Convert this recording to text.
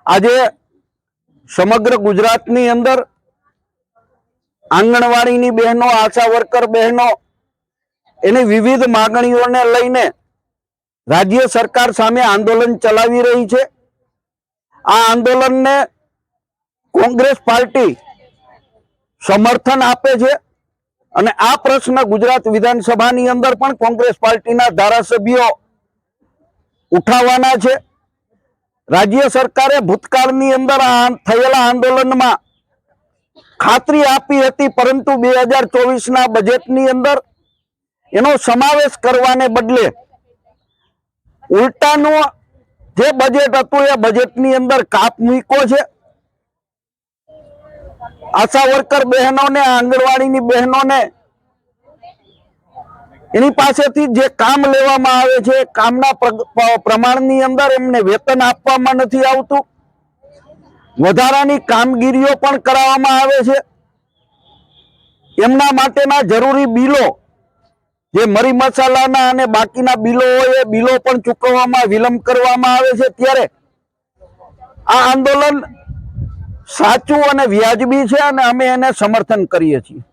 આજે સમગ્ર ગુજરાતની અંદર આંગણવાડીની બહેનો, આશા વર્કર બહેનો એની વિવિધ માંગણીઓને લઈને રાજ્ય સરકાર સામે આંદોલન ચલાવી રહી છે। આ આંદોલનને કોંગ્રેસ પાર્ટી સમર્થન આપે છે અને આ પ્રશ્ન ગુજરાત વિધાનસભાની અંદર પણ કોંગ્રેસ પાર્ટીના ધારાસભ્યો ઉઠાવવાના છે। રાજ્ય સરકારે ભૂતકાળની અંદર થયેલા આંદોલનમાં ખાતરી આપી હતી, પરંતુ 2024ના બજેટની અંદર એનો સમાવેશ કરવાને બદલે ઉલટાનું જે બજેટ હતું એ બજેટની અંદર કાપ મૂક્યો છે। આશા વર્કર બહેનોને, આંગણવાડીની બહેનોને એની પાસેથી જે કામ લેવામાં આવે છે કામના પ્રમાણની અંદર એમને વેતન આપવામાં નથી આવતું, વધારાની કામગીરીઓ પણ કરાવવામાં આવે છે। એમના માટેના જરૂરી બિલો, જે મરી મસાલાના અને બાકીના બિલો હોય એ બિલો પણ ચૂકવવામાં વિલંબ કરવામાં આવે છે। ત્યારે આ આંદોલન સાચું અને વ્યાજબી છે અને અમે એને સમર્થન કરીએ છીએ।